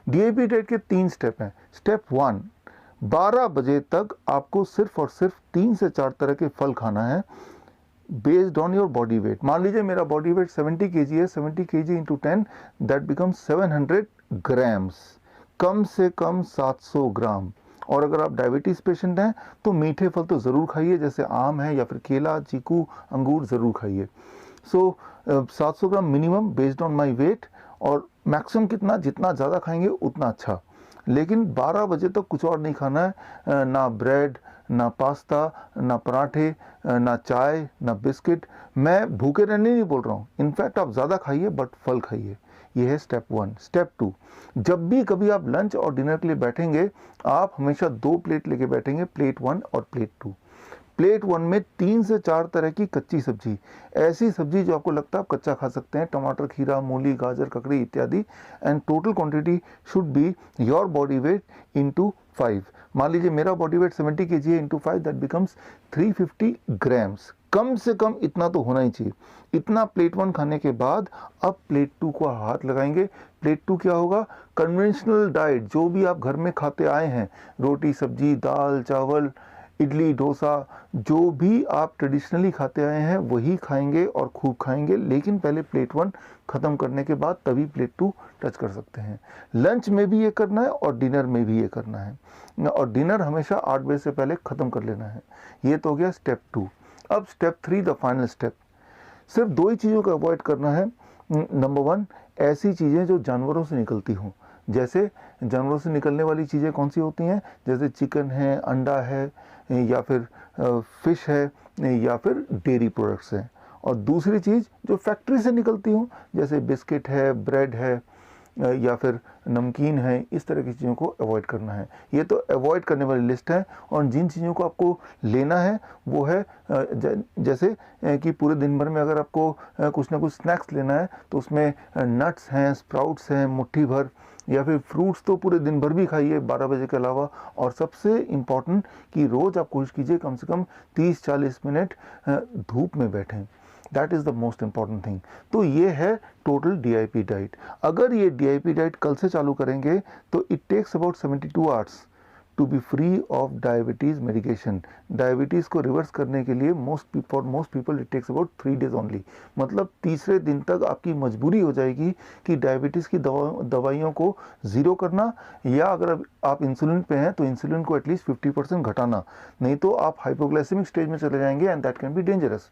DIP diet के 3 step हैं। Step 1, 12 बजे तक आपको सिर्फ और सिर्फ 3 से 4 तरह के फल खाना है based on your body weight. मान लीजिए मेरा बॉडी वेट 70 kg है, 70 kg into 10 that becomes 700 grams, कम से कम 700 ग्राम। और अगर आप डायबिटीज़ पेशेंट हैं तो मीठे फल तो ज़रूर खाइए, जैसे आम है या फिर केला, चीकू, अंगूर ज़रूर खाइए। So 700 gram minimum based on my weight, और मैक्सिमम कितना, जितना ज़्यादा खाएंगे उतना अच्छा। लेकिन 12 बजे तक कुछ और नहीं खाना है, ना ब्रेड, ना पास्ता, ना पराठे, ना चाय, ना बिस्किट। मैं भूखे रहने नहीं बोल रहा हूँ, इनफैक्ट आप ज़्यादा खाइए बट फल खाइए। ये है स्टेप 1। स्टेप 2, जब भी कभी आप लंच और डिनर के लिए बैठेंगे आप हमेशा 2 प्लेट लेके बैठेंगे, प्लेट 1 और प्लेट 2। प्लेट 1 में 3 से 4 तरह की कच्ची सब्जी, ऐसी सब्जी जो आपको लगता है आप कच्चा खा सकते हैं, टमाटर, खीरा, मूली, गाजर, ककड़ी इत्यादि। And total quantity should be your body weight into 5। मान लीजिए मेरा बॉडी वेट 70 kg है, इंटू 5 दैट बिकम्स 350 ग्राम्स। कम से कम इतना तो होना ही चाहिए। इतना प्लेट 1 खाने के बाद अब प्लेट 2 को हाथ लगाएंगे। प्लेट 2 क्या होगा, कन्वेंशनल डाइट, जो भी आप घर में खाते आए हैं, रोटी, सब्जी, दाल, चावल, इडली, डोसा, जो भी आप ट्रेडिशनली खाते आए हैं वही खाएंगे और खूब खाएंगे। लेकिन पहले प्लेट 1 ख़त्म करने के बाद तभी प्लेट 2 टच कर सकते हैं। लंच में भी ये करना है और डिनर में भी ये करना है, और डिनर हमेशा 8 बजे से पहले ख़त्म कर लेना है। ये तो हो गया स्टेप 2। अब स्टेप 3, द फाइनल स्टेप। सिर्फ 2 ही चीज़ों को अवॉइड करना है। नंबर 1, ऐसी चीज़ें जो जानवरों से निकलती हों। जैसे जानवरों से निकलने वाली चीज़ें कौन सी होती हैं, जैसे चिकन है, अंडा है, या फिर फिश है, या फिर डेयरी प्रोडक्ट्स हैं। और दूसरी चीज़ जो फैक्ट्री से निकलती हों, जैसे बिस्किट है, ब्रेड है, या फिर नमकीन है, इस तरह की चीज़ों को अवॉइड करना है। ये तो अवॉइड करने वाली लिस्ट है। और जिन चीज़ों को आपको लेना है वो है जैसे कि पूरे दिन भर में अगर आपको कुछ ना कुछ स्नैक्स लेना है तो उसमें नट्स हैं, स्प्राउट्स हैं मुट्ठी भर, या फिर फ्रूट्स तो पूरे दिन भर भी खाइए 12 बजे के अलावा। और सबसे इम्पॉर्टेंट कि रोज़ आप कोशिश कीजिए कम से कम 30-40 मिनट धूप में बैठें। That is the most important thing. तो ये है टोटल डीआईपी डाइट। अगर ये डीआईपी डाइट कल से चालू करेंगे तो it takes about 72 hours to be free of diabetes medication. Diabetes को रिवर्स करने के लिए for most people it takes about 3 days only. मतलब तीसरे दिन तक आपकी मजबूरी हो जाएगी कि डायबिटीज़ की दवाइयों को ज़ीरो करना, या अगर आप इंसुलिन पे हैं तो इंसुलिन को एटलीस्ट 50% घटाना, नहीं तो आप हाइपोग्लाइसेमिक स्टेज में चले जाएंगे and that can be dangerous.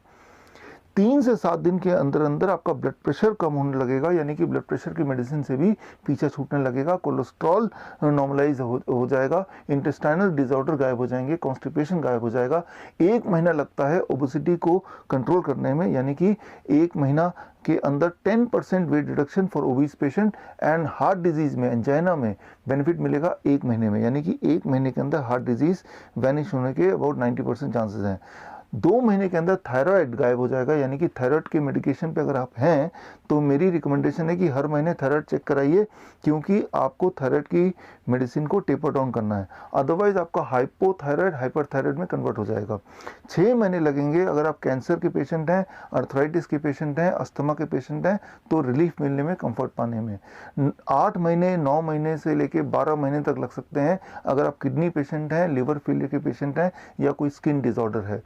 3 से 7 दिन के अंदर अंदर आपका ब्लड प्रेशर कम होने लगेगा, यानी कि ब्लड प्रेशर की मेडिसिन से भी पीछा छूटने लगेगा, कोलेस्ट्रॉल नॉर्मलाइज हो जाएगा, इंटेस्टाइनल डिसऑर्डर गायब हो जाएंगे, कॉन्स्टिपेशन गायब हो जाएगा। 1 महीना लगता है ओबेसिटी को कंट्रोल करने में, यानी कि 1 महीना के अंदर 10% weight reduction for obese patient. And heart disease में, एंजाइना में बेनिफिट मिलेगा 1 महीने में, यानी कि 1 महीने के अंदर हार्ट डिजीज़ वैनिश होने के अबाउट 90% चांसेस हैं। 2 महीने के अंदर थायराइड गायब हो जाएगा, यानी कि थायराइड के मेडिकेशन पे अगर आप हैं तो मेरी रिकमेंडेशन है कि हर महीने थायराइड चेक कराइए, क्योंकि आपको थायराइड की मेडिसिन को टेपर डाउन करना है, अदरवाइज आपका हाइपोथायराइड हाइपरथायराइड में कन्वर्ट हो जाएगा। 6 महीने लगेंगे अगर आप कैंसर के पेशेंट हैं, अर्थराइटिस के पेशेंट हैं, अस्थमा के पेशेंट हैं, तो रिलीफ मिलने में, कंफर्ट पाने में। 8 महीने, 9 महीने से लेके 12 महीने तक लग सकते हैं अगर आप किडनी पेशेंट हैं, लिवर फेलियर के पेशेंट हैं, या कोई स्किन डिसऑर्डर है।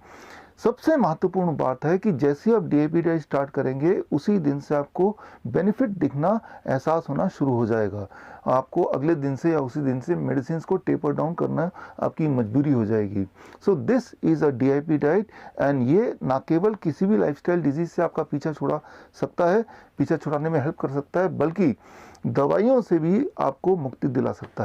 सबसे महत्वपूर्ण बात है कि जैसे आप डीआईपी डाइट स्टार्ट करेंगे उसी दिन से आपको बेनिफिट दिखना, एहसास होना शुरू हो जाएगा। आपको अगले दिन से या उसी दिन से मेडिसिन को टेपर डाउन करना आपकी मजबूरी हो जाएगी। So this is a DIP diet, and ये ना केवल किसी भी लाइफस्टाइल डिजीज से आपका पीछा छुड़ा सकता है, पीछा छुड़ाने में हेल्प कर सकता है, बल्कि दवाइयों से भी आपको मुक्ति दिला सकता है।